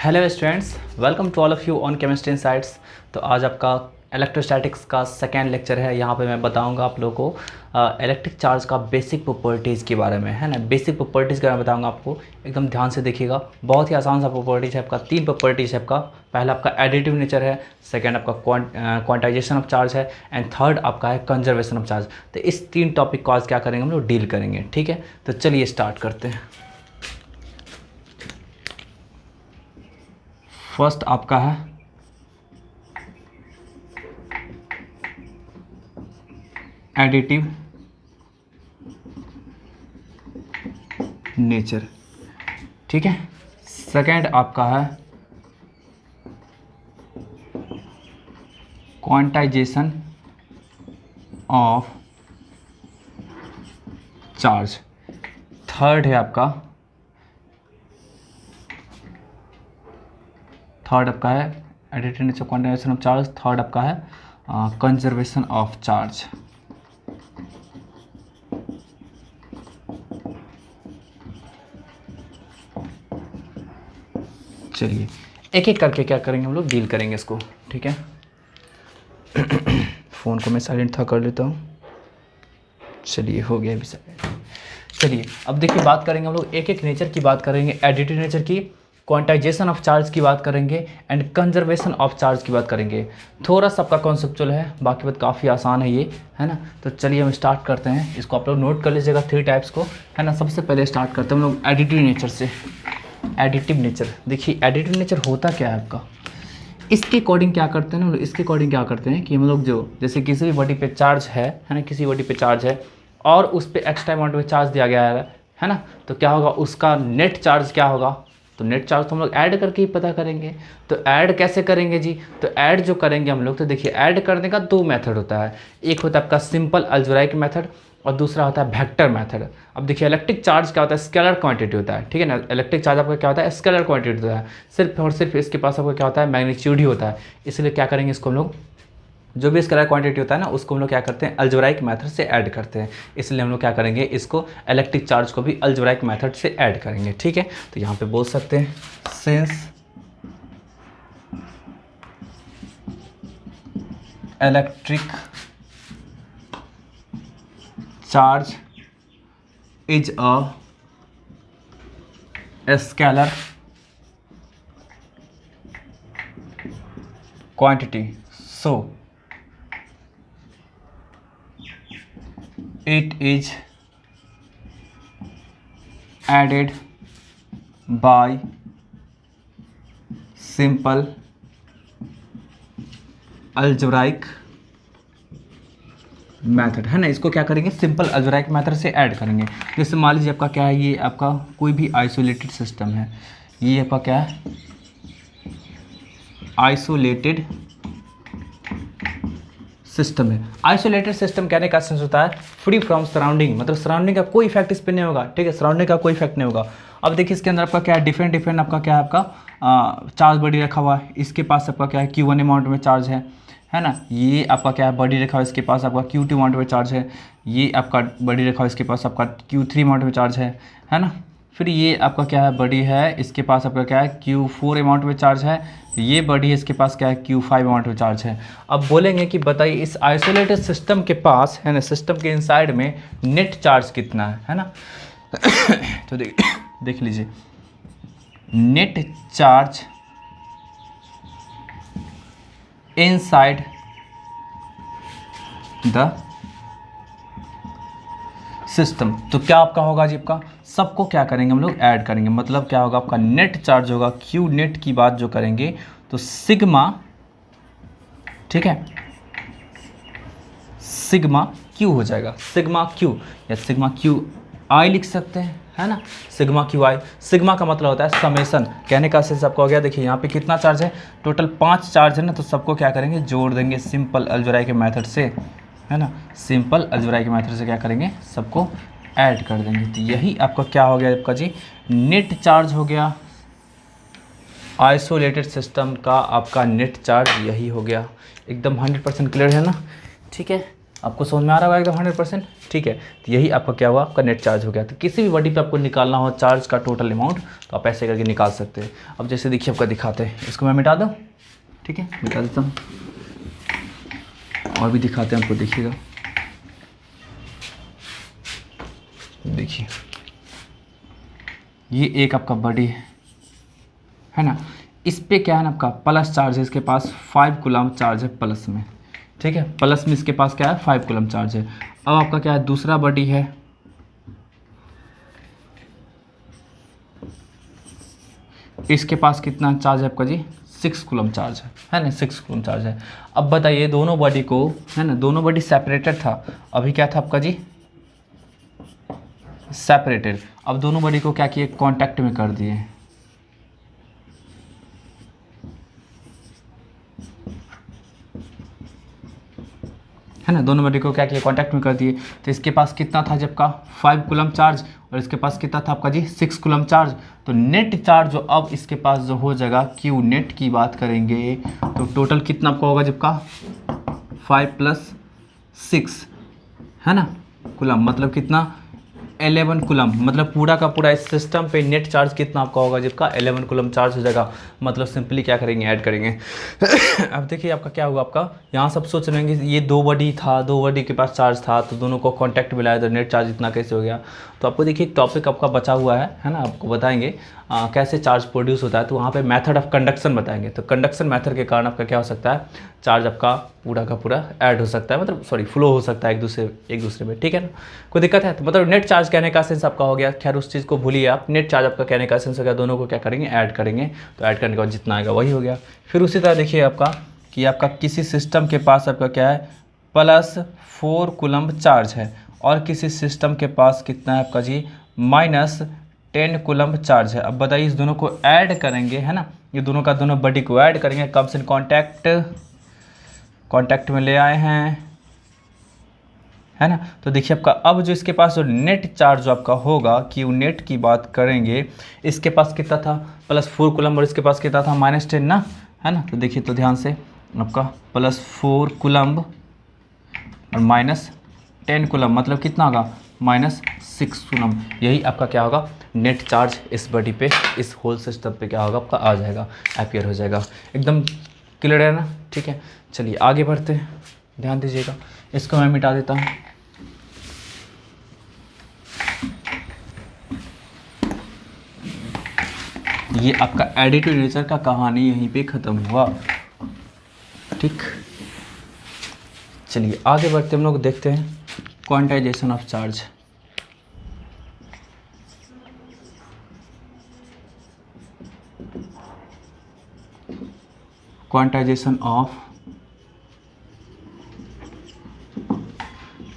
Hello students, welcome to all of you on chemistry insights. तो आज आपका electrostatics का सेकेंड लेक्चर है। यहाँ पे मैं बताऊँगा आप लोगों को इलेक्ट्रिक चार्ज का बेसिक प्रॉपर्टीज़ के बारे में, है ना। बेसिक प्रॉपर्टीज़ के बारे में बताऊँगा आपको, एकदम ध्यान से देखिएगा। बहुत ही आसान सा प्रॉपर्टीज़ है आपका, 3 प्रॉपर्टीज़ है आपका। पहला आपका एडिटिव नेचर है, सेकेंड आपका क्वांटाइजेशन ऑफ चार्ज है, एंड थर्ड आपका है कंजर्वेशन ऑफ चार्ज। तो इस 3 टॉपिक को आज क्या करेंगे हम लोग, डील करेंगे, ठीक है। तो चलिए स्टार्ट करते हैं। फर्स्ट आपका है एडिटिव नेचर, ठीक है। सेकंड आपका है क्वांटाइजेशन ऑफ चार्ज। थर्ड है आपका additive nature, quantization of charge. Third आपका है कंजर्वेशन ऑफ चार्ज। चलिए एक एक करके क्या करेंगे हम लोग, डील करेंगे इसको, ठीक है। फ़ोन को मैं साइलेंट था कर लेता हूँ। चलिए हो गया अभी साइलेंट। चलिए अब देखिए, बात करेंगे हम लोग एक एक नेचर की बात करेंगे। एडिटिव नेचर की, क्वांटाइजेशन ऑफ चार्ज की बात करेंगे, एंड कंजर्वेशन ऑफ चार्ज की बात करेंगे। थोड़ा सा आपका कॉन्सेप्चुअल है, बाकी बात काफ़ी आसान है ये, है ना। तो चलिए हम स्टार्ट करते हैं। इसको आप लोग नोट कर लीजिएगा 3 टाइप्स को, है ना। सबसे पहले स्टार्ट करते हैं हम लोग एडिटिव नेचर से। एडिटिव नेचर, देखिए एडिटिव नेचर होता क्या है आपका। इसके अकॉर्डिंग क्या करते हैं ना, इसके अकॉर्डिंग क्या करते हैं कि हम लोग जो जैसे किसी भी बॉडी पे चार्ज है ना, किसी बॉडी पे चार्ज है और उस पर एक्स्ट्रा अमाउंट में चार्ज दिया गया है ना। तो क्या होगा, उसका नेट चार्ज क्या होगा। तो नेट चार्ज तो हम लोग ऐड करके ही पता करेंगे। तो ऐड कैसे करेंगे जी, तो ऐड जो करेंगे हम लोग, तो देखिए ऐड करने का 2 मेथड होता है। एक होता है आपका सिंपल अलजेब्राइक मेथड और दूसरा होता है वेक्टर मेथड। अब देखिए इलेक्ट्रिक चार्ज क्या होता है, स्केलर क्वांटिटी होता है, ठीक है ना। इलेक्ट्रिक चार्ज आपका क्या होता है, स्केलर क्वांटिटी होता है। सिर्फ और सिर्फ इसके पास आपका क्या होता है, मैग्नीट्यूड ही होता है। इसलिए क्या करेंगे, इसको हम लोग जो भी स्केलर क्वांटिटी होता है ना, उसको हम लोग क्या करते हैं, अलजेब्राइक मेथड से ऐड करते हैं। इसलिए हम लोग क्या करेंगे, इसको इलेक्ट्रिक चार्ज को भी अलजेब्राइक मेथड से ऐड करेंगे, ठीक है। तो यहाँ पे बोल सकते हैं since electric charge is a scalar quantity, so it is added by simple algebraic method, है ना। इसको क्या करेंगे, सिंपल अलजेब्राइक मेथड से ऐड करेंगे। जैसे मान लीजिए आपका क्या है, ये आपका कोई भी आइसोलेटेड सिस्टम है। ये आपका क्या है, आइसोलेटेड सिस्टम है। आइसोलेटेड सिस्टम कहने का सेंस होता है फ्री फ्रॉम सराउंडिंग, मतलब सराउंडिंग का कोई इफेक्ट इस पर नहीं होगा, ठीक है। सराउंडिंग का कोई इफेक्ट नहीं होगा। अब देखिए इसके अंदर आपका क्या है, डिफरेंट आपका क्या है, आपका चार्ज बॉडी रखा हुआ है। इसके पास आपका क्या है, Q1 अमाउंट में चार्ज है ना। ये आपका क्या है, बॉडी रखा हुआ है, इसके पास आपका Q2 अमाउंट में चार्ज है। ये आपका बॉडी रखा हुआ है, इसके पास आपका Q3 अमाउंट में चार्ज है ना। फिर ये आपका क्या है, बॉडी है, इसके पास आपका क्या है, Q4 अमाउंट में चार्ज है। ये बॉडी है, इसके पास क्या है, Q5 अमाउंट में चार्ज है। अब बोलेंगे कि बताइए इस आइसोलेटेड सिस्टम के पास, है ना, सिस्टम के इनसाइड में नेट चार्ज कितना है ना। तो देख लीजिए, net charge inside the system. तो क्या आपका होगा जी, आपका सबको क्या करेंगे हम लोग, ऐड करेंगे। मतलब क्या होगा, आपका नेट चार्ज होगा, क्यू नेट की बात जो करेंगे तो सिग्मा, ठीक है, सिग्मा क्यू हो जाएगा। सिग्मा क्यू या सिग्मा क्यू आई लिख सकते हैं, है ना। सिग्मा क्यू आई, सिग्मा का मतलब होता है समेसन। कहने का सेंस आपका हो गया। देखिए यहाँ पे कितना चार्ज है, टोटल 5 चार्ज है ना। तो सबको क्या करेंगे, जोड़ देंगे सिंपल अलजेब्राइक मेथड से, है ना। सिंपल अलजेब्राइक मेथड से क्या करेंगे, सबको ऐड कर देंगे। तो यही आपका क्या हो गया, आपका जी नेट चार्ज हो गया। आइसोलेटेड सिस्टम का आपका नेट चार्ज यही हो गया। एकदम 100% क्लियर है ना, ठीक है। आपको समझ में आ रहा होगा एकदम 100%। ठीक है, तो यही आपका क्या हुआ, आपका नेट चार्ज हो गया। तो किसी भी बॉडी पे आपको निकालना हो चार्ज का टोटल अमाउंट तो आप ऐसे करके निकाल सकते हैं। अब जैसे देखिए आपका दिखाते हैं, इसको मैं मिटा दूँ, ठीक है मिटा देता हूँ, और भी दिखाते हैं आपको, देखिएगा देखिए ये एक आपका बॉडी है ना, इस पे क्या है ना आपका प्लस चार्ज है, इसके पास 5 कूलम चार्ज है प्लस में, ठीक है प्लस में इसके पास क्या है 5 कूलम चार्ज है। अब आपका क्या है दूसरा बॉडी है, इसके पास कितना चार्ज है आपका जी 6 कूलम चार्ज है ना, 6 कूलम चार्ज है। अब बताइए दोनों बॉडी को है ना, दोनों बॉडी सेपरेटेड था, अभी क्या था आपका जी सेपरेटेड। अब दोनों बॉडी को क्या किए कांटेक्ट में कर दिए, है ना, दोनों बॉडी को क्या किया कांटेक्ट में कर दिए। तो इसके पास कितना था जब का 5 कूलम चार्ज, और इसके पास कितना था आपका जी 6 कूलम चार्ज। तो नेट चार्ज जो अब इसके पास जो हो जाएगा, क्यू नेट की बात करेंगे तो टोटल कितना आपका होगा जब का 5 + 6 है ना कूलम, मतलब कितना 11 कूलम, मतलब पूरा का पूरा इस सिस्टम पे नेट चार्ज कितना आपका होगा जबका 11 कूलम चार्ज हो जाएगा। मतलब सिंपली क्या करेंगे ऐड करेंगे। अब देखिए आपका क्या होगा, आपका यहाँ सब सोच रहे हैं कि ये दो बॉडी था, दो बॉडी के पास चार्ज था तो दोनों को कांटेक्ट मिलाया तो नेट चार्ज इतना कैसे हो गया। तो आपको देखिए एक टॉपिक आपका बचा हुआ है ना, आपको बताएंगे कैसे चार्ज प्रोड्यूस होता है। तो वहाँ पे मेथड ऑफ कंडक्शन बताएंगे। तो कंडक्शन मेथड के कारण आपका क्या हो सकता है, चार्ज आपका पूरा का पूरा ऐड हो सकता है, मतलब सॉरी फ्लो हो सकता है एक दूसरे में, ठीक है ना, कोई दिक्कत है। तो मतलब नेट चार्ज कहने का सेंस आपका हो गया, खैर उस चीज़ को भूलिए आप, नेट चार्ज आपका कहने का सेंस हो गया, दोनों को क्या करेंगे ऐड करेंगे। तो ऐड करने के बाद जितना आएगा वही हो गया। फिर उसी तरह देखिए आपका कि आपका किसी सिस्टम के पास आपका क्या है +4 कूलम चार्ज है, और किसी सिस्टम के पास कितना है आपका जी -10 कूलम चार्ज है। अब बताइए इस दोनों को ऐड करेंगे है ना, ये दोनों का दोनों बॉडी को ऐड करेंगे, कब से कांटेक्ट में ले आए हैं है ना। तो देखिए आपका अब जो इसके पास जो नेट चार्ज जो आपका होगा कि वो नेट की बात करेंगे, इसके पास कितना था +4 कूलम और इसके पास कितना था -10 ना, है ना। तो देखिए तो ध्यान से आपका +4 कूलम और -10 कूलम मतलब कितना होगा -6 कूलम। यही आपका क्या होगा नेट चार्ज इस बॉडी पे, इस होल सिस्टम पे क्या होगा आपका आ जाएगा, अपीयर हो जाएगा। एकदम क्लियर है ना, ठीक है। चलिए आगे बढ़ते हैं, ध्यान दीजिएगा, इसको मैं मिटा देता हूँ। ये आपका एडिटिव नेचर का कहानी यहीं पे ख़त्म हुआ, ठीक। चलिए आगे बढ़ते हम लोग देखते हैं quantization of charge. Quantization of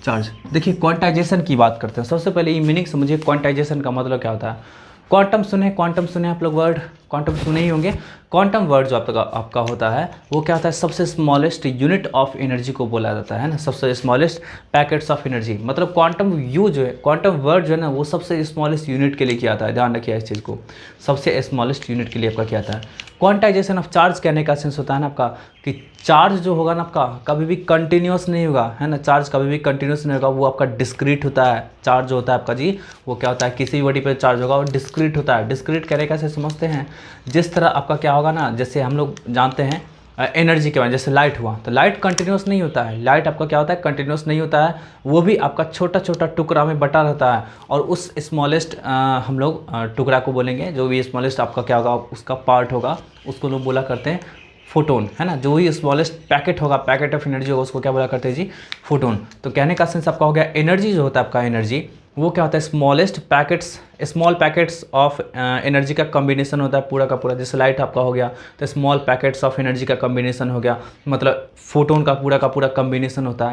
charge. देखिए क्वांटाइजेशन की बात करते हैं, सबसे पहले ये मीनिंग समझिए क्वांटाइजेशन का मतलब क्या होता है। क्वांटम सुने आप लोग वर्ड, क्वांटम सुने ही होंगे। क्वांटम वर्ड जो आपका होता है वो क्या होता है, सबसे स्मॉलेस्ट यूनिट ऑफ एनर्जी को बोला जाता है ना, सबसे स्मॉलेस्ट पैकेट्स ऑफ एनर्जी। मतलब क्वांटम यू जो है, क्वांटम वर्ड जो है ना वो सबसे स्मॉलेस्ट यूनिट के लिए किया आता है, ध्यान रखिए इस चीज़ को, सबसे स्मॉलेस्ट यूनिट के लिए आपका क्या आता है। क्वांटाइजेशन ऑफ चार्ज कहने का सेंस होता है ना आपका कि चार्ज जो होगा ना आपका कभी भी कंटिन्यूस नहीं होगा, है ना, चार्ज कभी भी कंटिन्यूस नहीं होगा, वो आपका डिस्क्रीट होता है। चार्ज जो होता है आपका जी वो क्या होता है, किसी भी बॉडी पे चार्ज होगा वो डिस्क्रीट होता है। डिस्क्रीट कहने का से समझते हैं, जिस तरह आपका क्या होगा ना, जैसे हम लोग जानते हैं एनर्जी के बारे में, जैसे लाइट हुआ तो लाइट कंटिन्यूस नहीं होता है, लाइट आपका क्या होता है कंटिन्यूस नहीं होता है, वो भी आपका छोटा छोटा टुकड़ा में बटा रहता है। और उस स्मॉलेस्ट हम लोग टुकड़ा को बोलेंगे, जो भी स्मॉलेस्ट आपका क्या होगा उसका पार्ट होगा उसको लोग बोला करते हैं फोटोन, है ना। जो भी स्मॉलेस्ट पैकेट होगा, पैकेट ऑफ एनर्जी होगा, उसको क्या बोला करते हैं जी फोटोन। तो कहने का सेंस आपका हो गया एनर्जी जो होता है आपका एनर्जी वो क्या होता है smallest packets, small packets of energy का कॉम्बिनेशन होता है पूरा का पूरा। जैसे लाइट आपका हो गया तो स्मॉल पैकेट्स ऑफ एनर्जी का कॉम्बिनेशन हो गया, मतलब फोटोन का पूरा कॉम्बिनेशन होता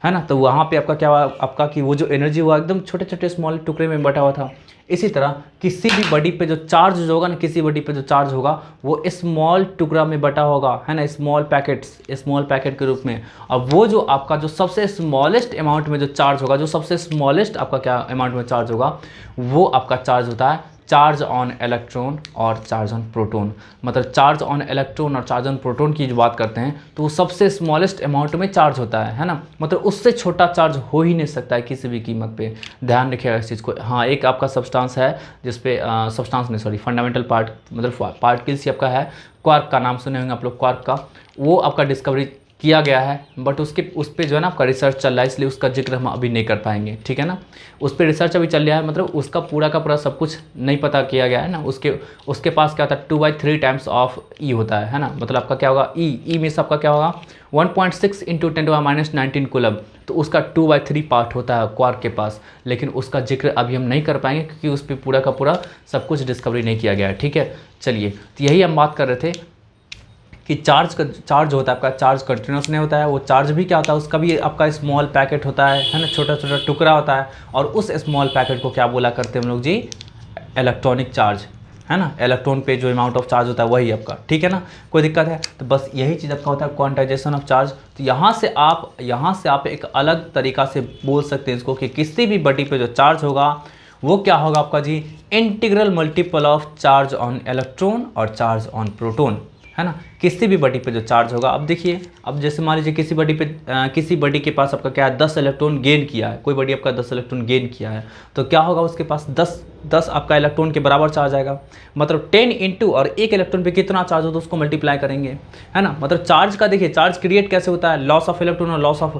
है ना। तो वहाँ पे आपका क्या हुआ आपका कि वो जो एनर्जी हुआ एकदम छोटे छोटे स्मॉल टुकड़े में बटा हुआ था। इसी तरह किसी भी बॉडी पे जो चार्ज जो होगा ना, किसी बॉडी पे जो चार्ज होगा वो स्मॉल टुकड़ा में बटा होगा, है ना, स्मॉल पैकेट के रूप में। अब वो जो आपका जो सबसे स्मॉलेस्ट अमाउंट में जो चार्ज होगा, जो सबसे स्मॉलेस्ट आपका क्या अमाउंट में चार्ज होगा वो आपका चार्ज होता है चार्ज ऑन इलेक्ट्रॉन और चार्ज ऑन प्रोटॉन। मतलब चार्ज ऑन इलेक्ट्रॉन और चार्ज ऑन प्रोटॉन की जो बात करते हैं तो वो सबसे स्मॉलेस्ट अमाउंट में चार्ज होता है ना। मतलब उससे छोटा चार्ज हो ही नहीं सकता है किसी भी कीमत पे, ध्यान रखिएगा इस चीज़ को। हाँ, एक आपका सब्सटेंस है जिसपे सब्सटेंस नहीं, सॉरी, फंडामेंटल पार्ट मतलब पार्टिकल्स ही आपका है, क्वार्क का नाम सुने होंगे आप लोग, क्वार्क का, वो आपका डिस्कवरी किया गया है, बट उस पर जो है ना आपका रिसर्च चल रहा है, इसलिए उसका जिक्र हम अभी नहीं कर पाएंगे, ठीक है ना। उस पर रिसर्च अभी चल रहा है, मतलब उसका पूरा का पूरा सब कुछ नहीं पता किया गया है ना। उसके पास क्या होता है, 2/3 टाइम्स ऑफ ई होता है ना। मतलब आपका क्या होगा, ई में से आपका क्या होगा 1.6 × 10⁻19 कूलम, तो उसका 2/3 पार्ट होता है क्वार्क के पास, लेकिन उसका जिक्र अभी हम नहीं कर पाएंगे क्योंकि उस पर पूरा का पूरा सब कुछ डिस्कवरी नहीं किया गया है, ठीक है। चलिए, तो यही हम बात कर रहे थे कि चार्ज होता है आपका, चार्ज कंटिन्यूस नहीं होता है, वो चार्ज भी क्या होता है, उसका भी आपका स्मॉल पैकेट होता है ना, छोटा छोटा टुकड़ा होता है, और उस स्मॉल पैकेट को क्या बोला करते हैं हम लोग जी, इलेक्ट्रॉनिक चार्ज, है ना। इलेक्ट्रॉन पे जो अमाउंट ऑफ चार्ज होता है वही आपका, ठीक है ना। कोई दिक्कत है तो बस यही चीज़ आपका होता है क्वांटाइजेशन ऑफ चार्ज। तो यहाँ से आप एक अलग तरीका से बोल सकते हैं इसको कि किसी भी बॉडी पे जो चार्ज होगा वो क्या होगा आपका जी, integral multiple of charge on electron और चार्ज ऑन प्रोटॉन, है ना। किसी भी बॉडी पे जो चार्ज होगा, अब देखिए, अब जैसे मान लीजिए किसी बॉडी के पास आपका क्या है, 10 इलेक्ट्रॉन गेन किया है, कोई बॉडी आपका 10 इलेक्ट्रॉन गेन किया है, तो क्या होगा उसके पास 10 आपका इलेक्ट्रॉन के बराबर चार्ज आएगा। मतलब 10 इंटू, और एक इलेक्ट्रॉन पे कितना चार्ज हो तो उसको मल्टीप्लाई करेंगे, है ना। मतलब चार्ज का देखिए, चार्ज क्रिएट कैसे होता है, लॉस ऑफ इलेक्ट्रॉन और loss of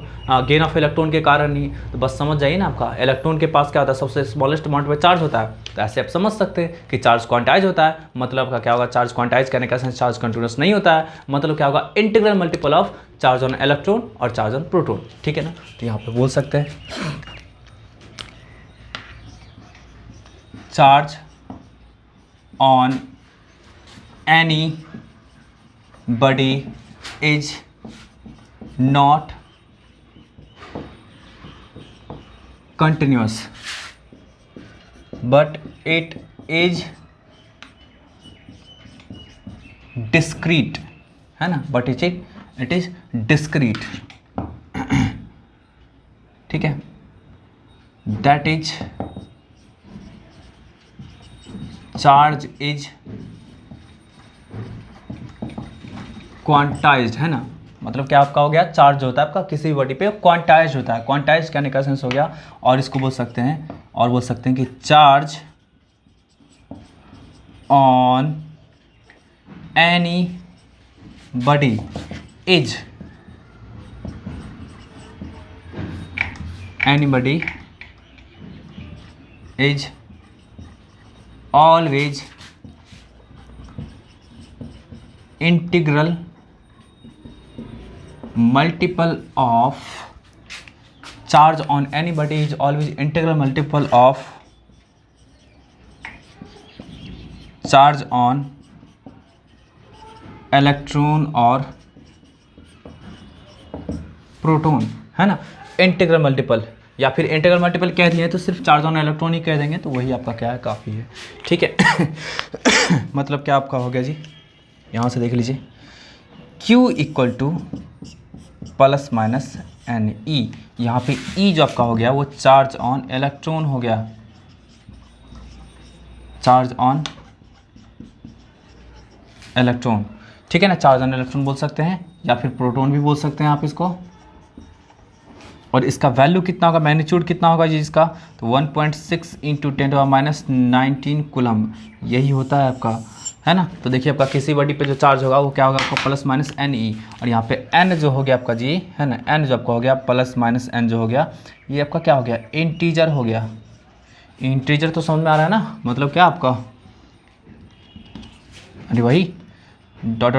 gain of electron के कारण ही। तो बस समझ जाइए ना, आपका इलेक्ट्रॉन के पास क्या होता है, सबसे स्मॉलेस्ट अमाउंट में चार्ज होता है। तो ऐसे आप समझ सकते हैं कि चार्ज क्वांटाइज होता है, मतलब का क्या होगा, चार्ज क्वांटाइज करने का सेंस चार्ज कंटिन्यूस नहीं होता है, मतलब क्या होगा, integral multiple of charge on electron और चार्ज ऑन प्रोटॉन, ठीक है ना। तो यहाँ पे बोल सकते हैं charge on any body is not continuous but it is discrete, है ना, but it is discrete, ठीक है, that is charge is quantized, है ना। मतलब क्या आपका हो गया, चार्ज होता है आपका किसी भी बॉडी पे क्वांटाइज होता है, क्वांटाइज कहने का सेंस हो गया। और इसको बोल सकते हैं कि charge on any body is always integral multiple of charge on anybody is always integral multiple of charge on electron और प्रोटॉन, है ना। इंटीग्रल मल्टीपल या फिर इंटीग्रल मल्टीपल कह दिए तो सिर्फ चार्ज ऑन इलेक्ट्रॉन ही कह देंगे तो वही आपका क्या है, काफ़ी है, ठीक है। मतलब क्या आपका हो गया जी, यहाँ से देख लीजिए, Q equal to plus minus N E, यहाँ पे ई जो आपका हो गया वो चार्ज ऑन इलेक्ट्रॉन हो गया, चार्ज ऑन इलेक्ट्रॉन, ठीक है ना। चार्ज ऑन इलेक्ट्रॉन बोल सकते हैं या फिर प्रोटॉन भी बोल सकते हैं आप इसको। और इसका वैल्यू कितना होगा, मैग्नीट्यूड कितना होगा जी इसका, तो 1.6 × 10⁻19 कूलम, यही होता है आपका, है ना। तो देखिए आपका किसी बॉडी पे जो चार्ज होगा वो क्या होगा आपका प्लस माइनस एन ई, और यहाँ पे एन जो हो गया आपका जी, है ना, एन जो आपका हो गया प्लस माइनस एन जो हो गया, ये आपका क्या हो गया, इंटीजर हो गया। इंटीजर तो समझ में आ रहा है ना, मतलब क्या आपका, अरे भाई डॉट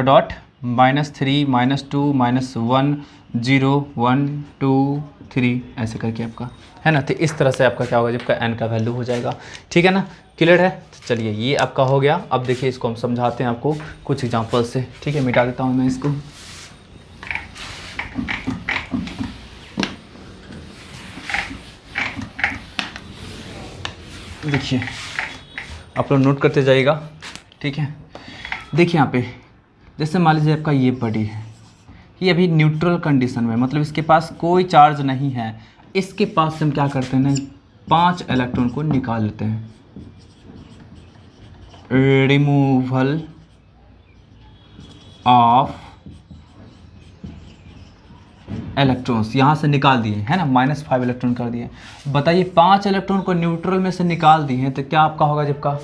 -3 -2 -1 0 1 2 3 ऐसे करके आपका, है ना। तो इस तरह से आपका क्या होगा जब का एन का वैल्यू हो जाएगा, ठीक है ना, क्लियर है। तो चलिए ये आपका हो गया। अब देखिए इसको हम समझाते हैं आपको कुछ एग्जांपल से, ठीक है। मिटा देता हूँ मैं इसको, देखिए आप लोग नोट करते जाइएगा, ठीक है। देखिए यहाँ पे जैसे मान लीजिए आपका ये बॉडी है, ये अभी न्यूट्रल कंडीशन में, मतलब इसके पास कोई चार्ज नहीं है, इसके पास हम क्या करते हैं ना, 5 इलेक्ट्रॉन को निकाल लेते हैं, रिमूवल ऑफ इलेक्ट्रॉन्स, यहाँ से निकाल दिए है ना, -5 इलेक्ट्रॉन कर दिए। बताइए 5 इलेक्ट्रॉन को न्यूट्रल में से निकाल दिए हैं तो क्या आपका होगा जब का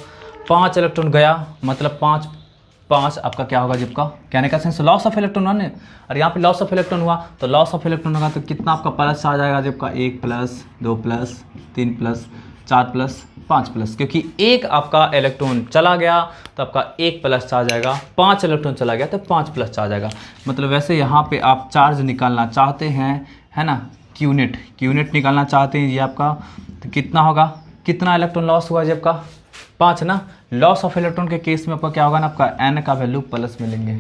5 इलेक्ट्रॉन गया, मतलब 5 5 आपका क्या होगा जब का, कहने का सेंस लॉस ऑफ इलेक्ट्रॉन है। और यहाँ पे लॉस ऑफ इलेक्ट्रॉन हुआ तो लॉस ऑफ इलेक्ट्रॉन होगा तो कितना आपका प्लस आ जाएगा जब का 1 plus 2 plus 3 plus 4 plus 5 plus, क्योंकि एक आपका इलेक्ट्रॉन चला गया तो आपका 1 प्लस आ जाएगा, 5 इलेक्ट्रॉन चला गया तो 5 प्लस आ जाएगा। मतलब वैसे यहाँ पे आप चार्ज निकालना चाहते हैं है ना, क्यूनेट निकालना चाहते हैं ये आपका, तो कितना होगा, कितना इलेक्ट्रॉन लॉस हुआ जब का 5 ना। लॉस ऑफ इलेक्ट्रॉन के केस में आपका क्या होगा ना, आपका एन का वैल्यू प्लस में लेंगे,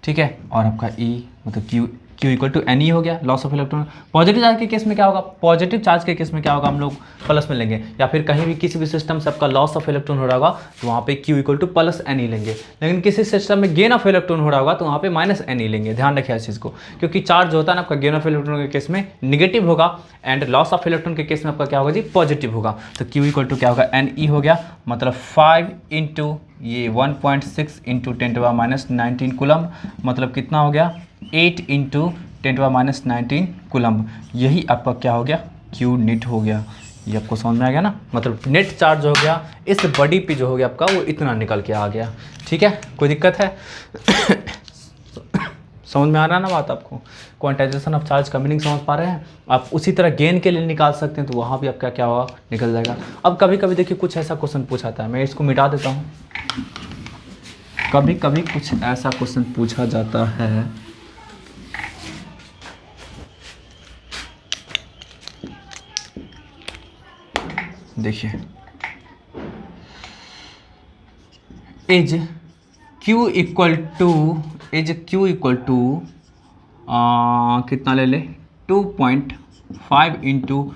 ठीक है, और आपका ई मतलब Q equal to N E हो गया loss of electron. Positive charge के केस में क्या होगा, पॉजिटिव चार्ज के केस में क्या होगा, हम लोग प्लस में लेंगे, या फिर कहीं भी किसी भी सिस्टम से आपका लॉस ऑफ इलेक्ट्रॉन हो रहा होगा तो वहाँ पे Q equal to plus N E लेंगे। लेकिन किसी सिस्टम में गेन ऑफ इलेक्ट्रॉन हो रहा होगा तो वहाँ पे माइनस एन ई लेंगे। ध्यान रखिए इस चीज़ को, क्योंकि चार्ज होता है ना आपका गेन ऑफ इलेक्ट्रॉन के केस में निगेटिव होगा एंड लॉस ऑफ इलेक्ट्रॉन के केस में आपका क्या होगा जी, पॉजिटिव होगा। तो क्यू इक्वल टू क्या होगा, एन ई हो गया, मतलब 5 इंटू ये 1.6 इंटू 10⁻⁻19 कूलम, मतलब कितना हो गया 8 इंटू 10⁻⁻19 कूलम। यही आपका क्या हो गया, क्यू नीट हो गया। ये आपको समझ में आ गया ना, मतलब नेट चार्ज हो गया इस बॉडी पे जो हो गया आपका वो इतना निकल के आ गया। ठीक है, कोई दिक्कत है? समझ में आ रहा है ना बात आपको? क्वांटाइजेशन ऑफ चार्ज का मीनिंग समझ पा रहे हैं आप? उसी तरह गेन के लिए निकाल सकते हैं तो वहाँ भी आपका क्या होगा, निकल जाएगा। अब कभी कभी देखिए कुछ ऐसा क्वेश्चन पूछा था, मैं इसको मिटा देता हूँ। कभी कभी कुछ ऐसा क्वेश्चन पूछा जाता है, देखिए इज Q इक्वल टू कितना ले ले 2.5 into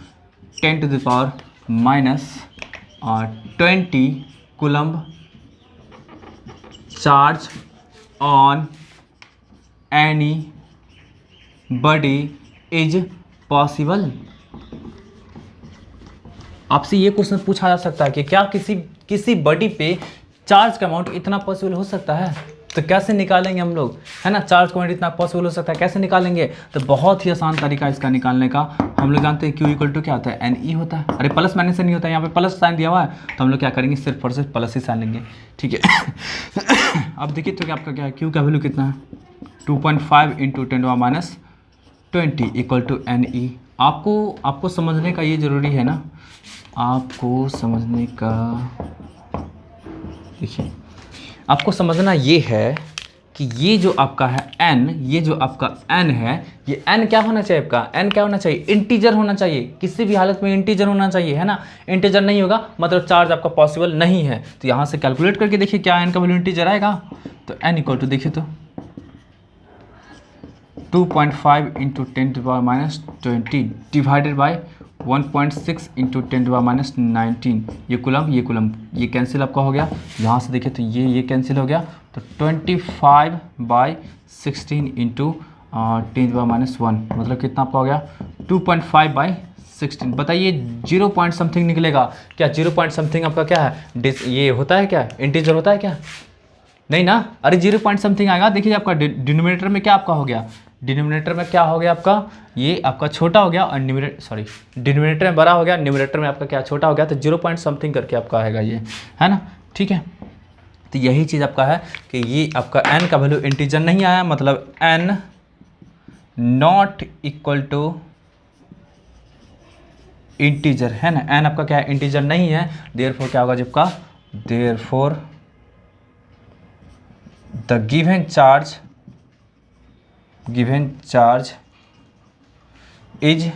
10⁻⁻20 coulomb charge on any body is possible. आपसे ये क्वेश्चन पूछा जा सकता है कि क्या किसी बॉडी पे चार्ज का अमाउंट इतना पॉसिबल हो सकता है? तो कैसे निकालेंगे हम लोग, है ना, चार्ज का अमाउंट इतना पॉसिबल हो सकता है, कैसे निकालेंगे? तो बहुत ही आसान तरीका इसका निकालने का, हम लोग जानते हैं क्यू इक्वल टू क्या होता है, एन ई होता है। अरे प्लस माइनस से नहीं होता है, यहाँ पे प्लस साइन दिया हुआ है तो हम लोग क्या करेंगे, सिर्फ और सिर्फ प्लस ही साइन लेंगे। ठीक है। अब देखिए तो क्या आपका क्या है, क्यू का वैल्यू कितना है 2.5 into 10⁻⁻20 equal to N E. आपको समझने का ये ज़रूरी है ना, आपको समझने का, देखिए आपको समझना ये है कि ये जो आपका है n, ये जो आपका n है, ये n क्या होना चाहिए आपका, n क्या होना चाहिए, इंटीजर होना चाहिए, किसी भी हालत में इंटीजर होना चाहिए, है ना। इंटीजर नहीं होगा मतलब चार्ज आपका पॉसिबल नहीं है। तो यहाँ से कैलकुलेट करके देखिए क्या n का वैल्यू इंटीजर आएगा, तो n इक्वल टू देखिए तो 2.5 इंटू 10⁻⁻20 डिवाइडेड बाई 1.6 इंटू 10⁻⁻19, ये कुलम ये कैंसिल आपका हो गया। यहाँ से देखिए तो ये कैंसिल हो गया, तो 25/16 इंटू 10⁻⁻1 मतलब कितना आपका हो गया 2.5/16। बताइए 0 पॉइंट समथिंग निकलेगा क्या? 0 पॉइंट समथिंग आपका क्या है, ये होता है क्या, इंटीजर होता है क्या? नहीं ना। अरे 0 पॉइंट समथिंग आएगा। देखिए आपका डिनोमिनेटर में क्या आपका हो गया, डिनोमिनेटर में क्या हो गया आपका, ये आपका छोटा हो गया और डिनोमिनेटर में बड़ा हो गया, न्यूमरेटर में आपका क्या छोटा हो गया, तो 0 पॉइंट समथिंग करके आपका आएगा ये, है ना। ठीक है, तो यही चीज़ आपका है कि ये आपका n का वैल्यू इंटीजर नहीं आया, मतलब n not equal to integer, है ना। n आपका क्या है, इंटीजर नहीं है, देयरफॉर क्या होगा जब का, therefore the given charge is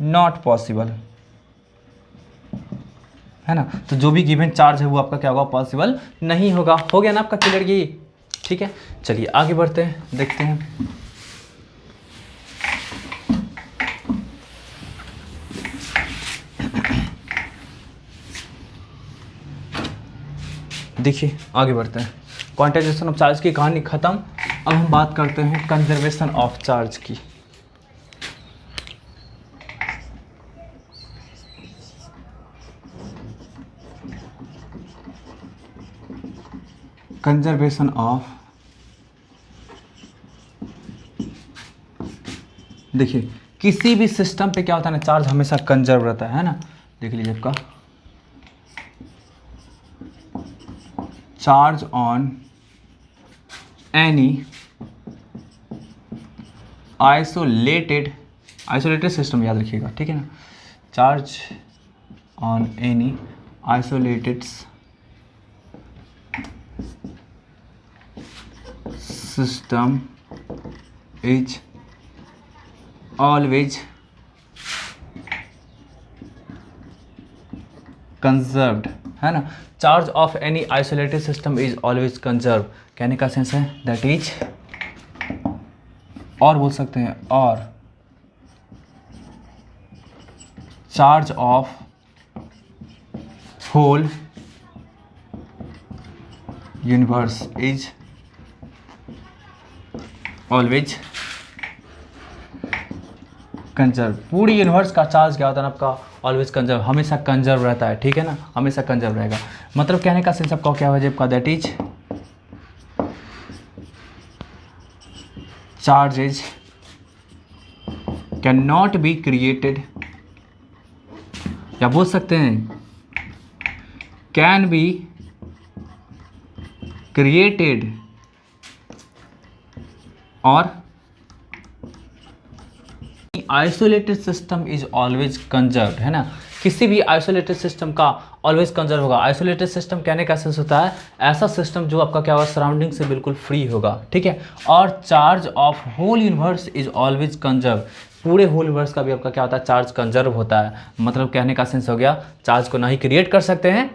not possible, है ना। तो जो भी गिवन चार्ज है वो आपका क्या होगा, पॉसिबल नहीं होगा। हो गया ना आपका क्लियर ये? ठीक है, चलिए आगे बढ़ते हैं, देखते हैं। देखिए आगे बढ़ते हैं, क्वांटाइजेशन ऑफ चार्ज की कहानी खत्म। अब हम बात करते हैं कंजर्वेशन ऑफ चार्ज की। कंजर्वेशन ऑफ, देखिए किसी भी सिस्टम पे क्या होता है ना, चार्ज हमेशा कंजर्व रहता है ना। देख लीजिए आपका charge on any isolated system, याद रखिएगा, ठीक है ना। Charge on any isolated system is always conserved, है ना। Charge of any isolated system is always conserve, कहने का सेंस है दैट इज, और बोल सकते हैं, और charge of whole universe is always conserve. पूरी यूनिवर्स का चार्ज क्या होता है ना आपका, ऑलवेज कंजर्व, हमेशा कंजर्व रहता है, ठीक है ना, हमेशा कंजर्व रहेगा। मतलब कहने का सेंस आपका क्या हो जाए आपका, that is charges can not be created, या बोल सकते हैं कैन बी क्रिएटेड और isolated system is always conserved, है ना। किसी भी आइसोलेटेड सिस्टम का ऑलवेज कंजर्व होगा। आइसोलेटेड सिस्टम कहने का सेंस होता है ऐसा सिस्टम जो आपका क्या होगा, सराउंडिंग से बिल्कुल फ्री होगा, ठीक है। और charge of whole universe is always conserve, पूरे होल यूनिवर्स का भी आपका क्या होता है, चार्ज कंजर्व होता है। मतलब कहने का सेंस हो गया, चार्ज को ना ही क्रिएट कर सकते हैं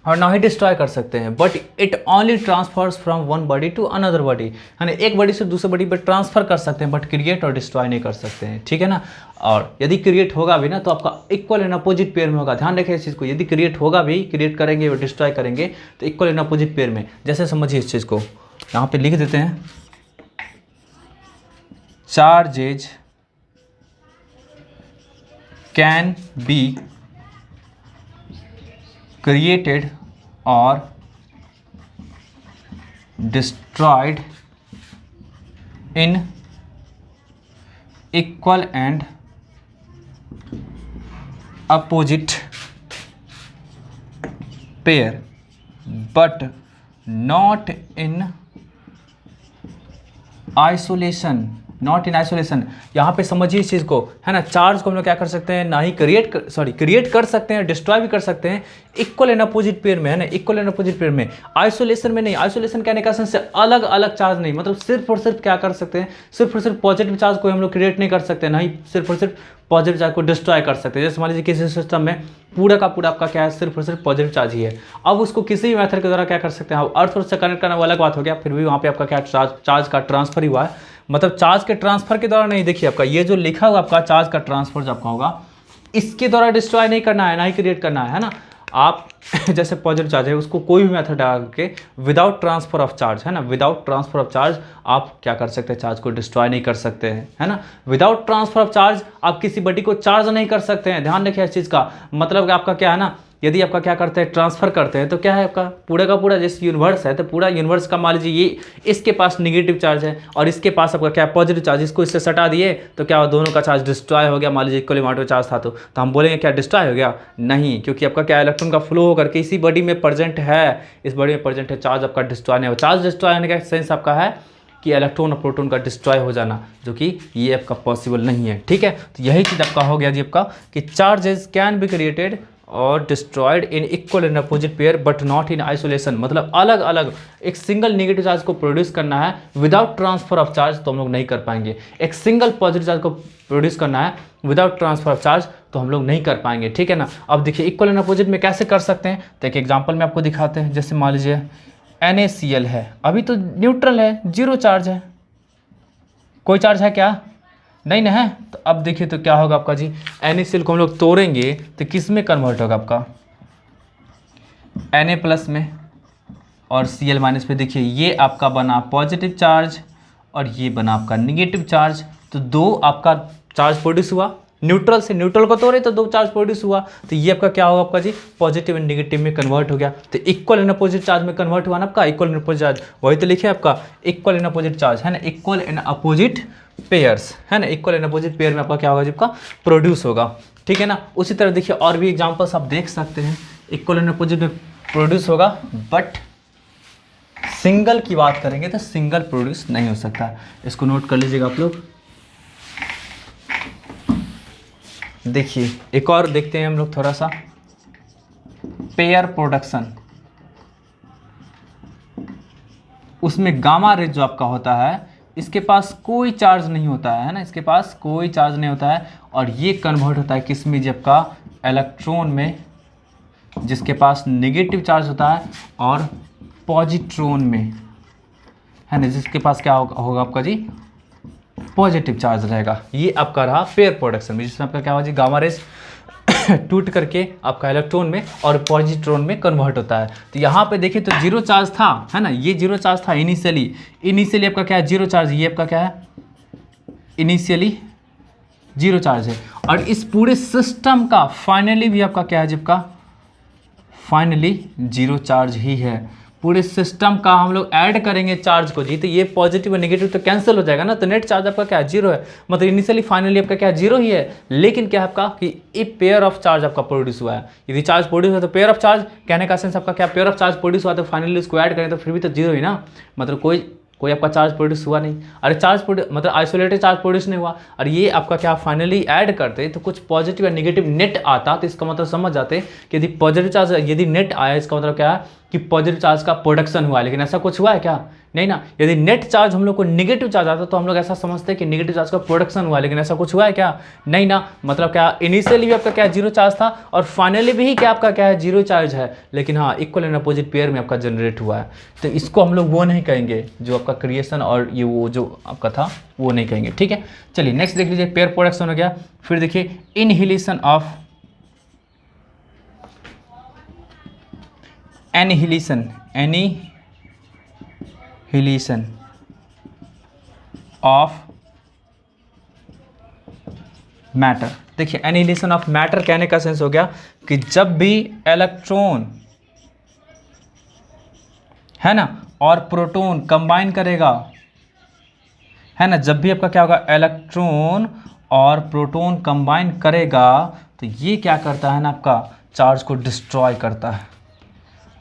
और ना ही डिस्ट्रॉय कर सकते हैं, but it only transfers from one body to another body, है ना। एक बॉडी से दूसरे बॉडी पर ट्रांसफर कर सकते हैं, बट क्रिएट और डिस्ट्रॉय नहीं कर सकते हैं, ठीक है ना। और यदि क्रिएट होगा भी ना तो आपका इक्वल एंड अपोजिट पेयर में होगा, ध्यान रखें इस चीज़ को। यदि क्रिएट होगा भी, क्रिएट करेंगे और डिस्ट्रॉय करेंगे तो इक्वल एंड अपोजिट पेयर में। जैसे समझिए इस चीज़ को, यहाँ पे लिख देते हैं, charges can be created or destroyed in equal and opposite pair but not in isolation, not in isolation. यहाँ पे समझिए इस चीज़ को, है ना। चार्ज को हम लोग क्या कर सकते हैं, ना ही क्रिएट कर सकते हैं, डिस्ट्रॉय भी कर सकते हैं, इक्वल एंड अपोजिट पेयर में, है ना, इक्वल एंड अपोजिट पेयर में। आइसोलेशन में नहीं। आइसोलेशन कहने का सेंस अलग अलग चार्ज नहीं, मतलब सिर्फ और सिर्फ क्या कर सकते हैं, सिर्फ और सिर्फ पॉजिटिव चार्ज को हम लोग क्रिएट नहीं कर सकते, ना ही सिर्फ और सिर्फ पॉजिटिव चार्ज को डिस्ट्रॉय कर सकते हैं। जैसे मान लीजिए किसी सिस्टम में पूरा का पूरा आपका क्या है, सिर्फ और सिर्फ पॉजिटिव चार्ज ही है। अब उसको किसी भी मेथड के द्वारा क्या कर सकते हैं, अर्थ से कनेक्ट करना वो अलग बात हो गया, फिर भी वहाँ पे आपका क्या चार्ज का ट्रांसफर ही हुआ है। मतलब चार्ज के ट्रांसफर के द्वारा नहीं, देखिए आपका ये जो लिखा हुआ आपका चार्ज का ट्रांसफर जो आपका होगा, इसके द्वारा डिस्ट्रॉय नहीं करना है, ना ही क्रिएट करना है ना। आप जैसे पॉजिटिव चार्ज है उसको कोई भी मेथड लगा के विदाउट ट्रांसफर ऑफ चार्ज, है ना, विदाउट ट्रांसफर ऑफ चार्ज आप क्या कर सकते हैं, चार्ज को डिस्ट्रॉय नहीं कर सकते हैं, है ना। विदाउट ट्रांसफर ऑफ चार्ज आप किसी बॉडी को चार्ज नहीं कर सकते हैं, ध्यान रखिए इस चीज़ का। मतलब आपका क्या है ना, यदि आपका क्या करते हैं, ट्रांसफर करते हैं, तो क्या है आपका पूरा का पूरा जैसे यूनिवर्स है, तो पूरा यूनिवर्स का मान लीजिए ये इसके पास निगेटिव चार्ज है और इसके पास आपका क्या पॉजिटिव चार्ज, इसको इससे सटा दिए तो क्या दोनों का चार्ज डिस्ट्रॉय हो गया। मान लीजिए इक्वल अमाउंट में चार्ज था तो हम बोलेंगे क्या डिस्ट्रॉय हो गया, नहीं, क्योंकि आपका क्या इलेक्ट्रॉन का फ्लो होकर के इसी बॉडी में प्रेजेंट है, इस बॉडी में प्रेजेंट है, चार्ज आपका डिस्ट्रॉय नहीं हो। चार्ज डिस्ट्रॉय होने का सेंस आपका है कि इलेक्ट्रॉन और प्रोटॉन का डिस्ट्रॉय हो जाना, जो कि ये आपका पॉसिबल नहीं है, ठीक है। तो यही चीज़ आपका हो गया जी आपका कि चार्जेस कैन बी क्रिएटेड और destroyed in equal and opposite pair but not in isolation. मतलब अलग अलग एक सिंगल नेगेटिव चार्ज को प्रोड्यूस करना है विदाउट ट्रांसफर ऑफ चार्ज तो हम लोग नहीं कर पाएंगे। एक सिंगल पॉजिटिव चार्ज को प्रोड्यूस करना है विदाउट ट्रांसफर ऑफ चार्ज तो हम लोग नहीं कर पाएंगे, ठीक है ना। अब देखिए इक्वल एंड अपोजिट में कैसे कर सकते हैं, तो एक एग्जाम्पल में आपको दिखाते हैं। जैसे मान लीजिए NaCl है, अभी तो न्यूट्रल है, जीरो चार्ज है, कोई चार्ज है क्या, नहीं ना है। तो अब देखिए तो क्या होगा आपका जी, NaCl को हम लोग तोड़ेंगे तो किस में कन्वर्ट होगा आपका, Na प्लस में, और Cl माइनस पे। देखिए ये आपका बना पॉजिटिव चार्ज और ये बना आपका निगेटिव चार्ज, तो दो आपका चार्ज प्रोड्यूस हुआ, न्यूट्रल से न्यूट्रल को तोड़े तो दो चार्ज प्रोड्यूस हुआ, तो ये आपका क्या होगा आपका जी, पॉजिटिव एंड नेगेटिव में कन्वर्ट हो गया। तो इक्वल एंड अपोजिट चार्ज में कन्वर्ट हुआ ना आपका, इक्वल एंड अपोजिट चार्ज, वही तो लिखे आपका इक्वल एंड अपोजिट चार्ज है ना, इक्वल एंड अपोजिट पेयर्स है ना, इक्वल एंड अपोजिट पेयर में आपका क्या होगा जी, आपका प्रोड्यूस होगा, ठीक है ना। उसी तरह देखिए और भी एग्जांपल्स आप देख सकते हैं, इक्वल एंड अपोजिट में प्रोड्यूस होगा, बट सिंगल की बात करेंगे तो सिंगल प्रोड्यूस नहीं हो सकता। इसको नोट कर लीजिएगा आप लोग। देखिए एक और देखते हैं हम लोग थोड़ा सा, पेयर प्रोडक्शन, उसमें गामा रेज जो आपका होता है, इसके पास कोई चार्ज नहीं होता है ना, इसके पास कोई चार्ज नहीं होता है, और ये कन्वर्ट होता है किस में, जब का इलेक्ट्रॉन में, जिसके पास नेगेटिव चार्ज होता है, और पॉजिट्रॉन में है ना, जिसके पास क्या होगा आपका जी, पॉजिटिव चार्ज रहेगा। ये आपका रहा पेयर प्रोडक्शन में, जिसमें आपका क्या होगा जी, गामा रेज टूट करके आपका इलेक्ट्रॉन में और पॉजिट्रॉन में कन्वर्ट होता है। तो यहाँ पे देखिए तो जीरो चार्ज था है ना, ये जीरो चार्ज था इनिशियली आपका क्या है, जीरो चार्ज, ये आपका क्या है, इनिशियली जीरो चार्ज है, और इस पूरे सिस्टम का फाइनली भी आपका क्या है जी, आपका फाइनली जीरो चार्ज ही है। पूरे सिस्टम का हम लोग ऐड करेंगे चार्ज को जी, तो ये पॉजिटिव और नेगेटिव तो कैंसिल हो जाएगा ना, तो नेट चार्ज आपका क्या है, जीरो है, मतलब इनिशियली फाइनली आपका क्या है, जीरो ही है। लेकिन क्या है आपका कि एक पेयर ऑफ चार्ज आपका प्रोड्यूस हुआ है, यदि चार्ज प्रोड्यूस हुआ तो पेयर ऑफ चार्ज, कहने का सेंस आपका क्या, पेयर ऑफ चार्ज प्रोड्यूस हुआ तो फाइनली उसको ऐड करें तो फिर भी तो जीरो ही ना, मतलब कोई आपका चार्ज प्रोड्यूस हुआ नहीं। अरे चार्ज मतलब आइसोलेटेड चार्ज प्रोड्यूस नहीं हुआ, और ये आपका क्या फाइनली ऐड करते तो कुछ पॉजिटिव या नेगेटिव नेट आता, तो इसका मतलब समझ जाते कि यदि पॉजिटिव चार्ज, यदि नेट आया, इसका मतलब क्या है कि पॉजिटिव चार्ज का प्रोडक्शन हुआ है। लेकिन ऐसा कुछ हुआ है क्या, नहीं ना। यदि नेट चार्ज हम लोग को नेगेटिव चार्ज आता तो हम लोग ऐसा समझते हैं कि नेगेटिव चार्ज का प्रोडक्शन हुआ है, लेकिन ऐसा कुछ हुआ है क्या, नहीं ना। मतलब क्या इनिशियली भी आपका क्या जीरो चार्ज था, और फाइनली भी क्या आपका क्या है, जीरो चार्ज है, लेकिन हाँ इक्वल एंड अपोजिट पेयर में आपका जनरेट हुआ है। तो इसको हम लोग वो नहीं कहेंगे जो आपका क्रिएशन और ये वो जो आपका था वो नहीं कहेंगे, ठीक है। चलिए नेक्स्ट देख लीजिए, पेयर प्रोडक्शन हो गया। फिर देखिए inhalation of annihilation of matter. देखिए एनिहिलेशन ऑफ मैटर कहने का सेंस हो गया कि जब भी इलेक्ट्रॉन है ना और प्रोटॉन कंबाइन करेगा है ना, जब भी आपका क्या होगा, इलेक्ट्रॉन और प्रोटॉन कंबाइन करेगा तो ये क्या करता है ना, आपका चार्ज को डिस्ट्रॉय करता है।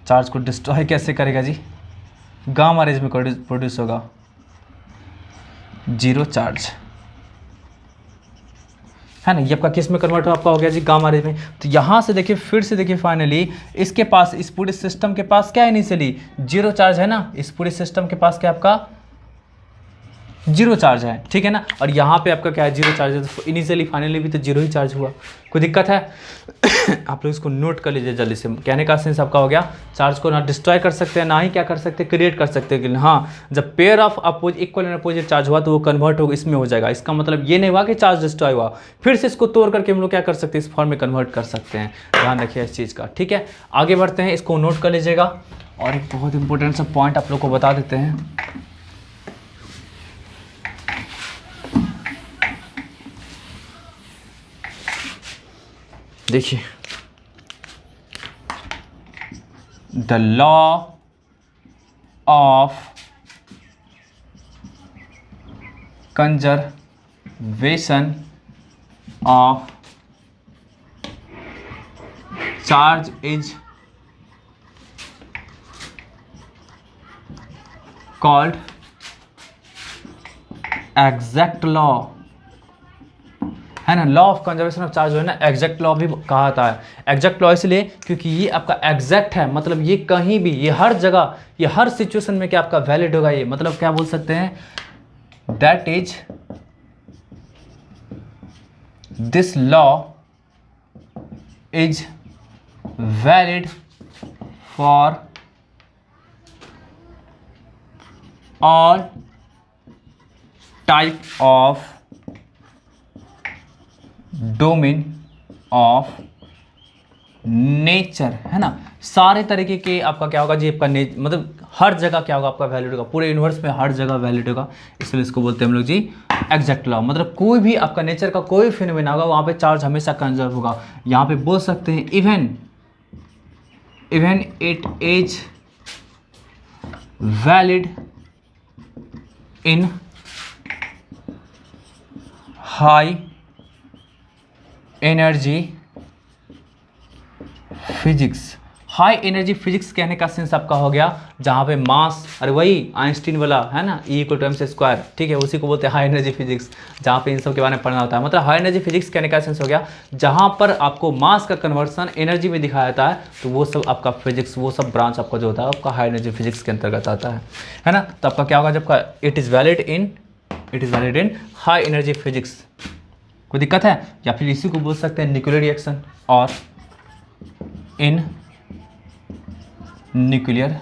चार्ज को डिस्ट्रॉय कैसे करेगा जी, गामा रेज में प्रोड्यूस होगा जीरो चार्ज है ना, ये आपका किस में कन्वर्ट आपका हो गया जी, गामा रेज में। तो यहाँ से देखिए फिर से देखिए फाइनली इसके पास, इस पूरे सिस्टम के पास क्या है, इनिशियली जीरो चार्ज है ना, इस पूरे सिस्टम के पास क्या आपका जीरो चार्ज है, ठीक है ना। और यहाँ पे आपका क्या है, जीरो चार्ज है, तो इनिशियली फाइनली भी तो जीरो ही चार्ज हुआ। कोई दिक्कत है आप लोग इसको नोट कर लीजिए जल्दी से। कहने का सेंस आपका हो गया, चार्ज को ना डिस्ट्रॉय कर सकते हैं, ना ही क्या कर सकते हैं, क्रिएट कर सकते हैं। लेकिन हाँ जब pair of equal and opposite charge हुआ तो वो कन्वर्ट होगा, इसमें हो जाएगा। इसका मतलब ये नहीं हुआ कि चार्ज डिस्ट्रॉय हुआ, फिर से इसको तोड़ करके हम लोग क्या कर सकते हैं, इस फॉर्म में कन्वर्ट कर सकते हैं। ध्यान रखिए इस चीज़ का, ठीक है। आगे बढ़ते हैं, इसको नोट कर लीजिएगा। और एक बहुत इंपॉर्टेंट सा पॉइंट आप लोग को बता देते हैं। देखिए the law of conservation of charge is called exact law है ना। Law of conservation of charge जो है ना, एग्जैक्ट लॉ भी कहा जाता है। एग्जैक्ट लॉ इसलिए क्योंकि ये आपका एग्जैक्ट है, मतलब ये कहीं भी, ये हर जगह, ये हर सिचुएशन में क्या आपका वैलिड होगा। ये मतलब क्या बोल सकते हैं, that is this law is valid for all type of domain of nature, है ना, सारे तरीके के आपका क्या होगा जी, आपका मतलब हर जगह क्या होगा आपका वैलिड होगा, पूरे यूनिवर्स में हर जगह वैलिड होगा, इसलिए इसको बोलते हैं हम लोग जी एग्जैक्ट लॉ। मतलब कोई भी आपका नेचर का कोई फिनोमेना होगा वहाँ पे चार्ज हमेशा कंजर्व होगा। यहाँ पे बोल सकते हैं even it is valid in high energy physics. High energy physics कहने का सेंस आपका हो गया जहाँ पे मास, अरे वही आइंस्टीन वाला है ना, E = mc², ठीक है, उसी को बोलते हैं हाई एनर्जी फिजिक्स, जहाँ पे इन सब के बारे में पढ़ना होता है। मतलब हाई एनर्जी फिजिक्स कहने का सेंस हो गया जहाँ पर आपको मास का कन्वर्सन एनर्जी में दिखाया जाता है, तो वो सब आपका फिजिक्स, वो सब ब्रांच आपका जो होता है आपका हाई एनर्जी फिजिक्स के अंतर्गत आता है ना। तो आपका क्या होगा जब का it is valid in high energy physics. कोई दिक्कत है? या फिर इसी को बोल सकते हैं न्यूक्लियर रिएक्शन और इन न्यूक्लियर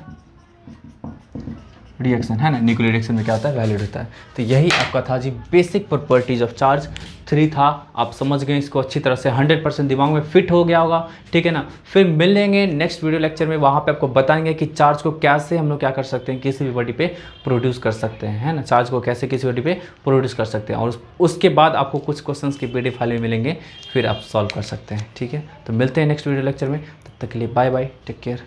रिएक्शन, है ना। न्यूक्लियर रिएक्शन में क्या होता है, वैलिड होता है। तो यही आपका था जी बेसिक प्रॉपर्टीज ऑफ चार्ज 3 था। आप समझ गए इसको अच्छी तरह से, 100% दिमाग में फिट हो गया होगा, ठीक है ना। फिर मिल लेंगे नेक्स्ट वीडियो लेक्चर में, वहाँ पे आपको बताएंगे कि चार्ज को कैसे हम लोग क्या कर सकते हैं, किसी भी बॉडी पे प्रोड्यूस कर सकते हैं, है ना। चार्ज को कैसे किसी बॉडी पे प्रोड्यूस कर सकते हैं, और उसके बाद आपको कुछ क्वेश्चंस की PDF फाइल में मिलेंगे, फिर आप सॉल्व कर सकते हैं, ठीक है। तो मिलते हैं नेक्स्ट वीडियो लेक्चर में, तब तक के लिए बाय बाय, टेक केयर।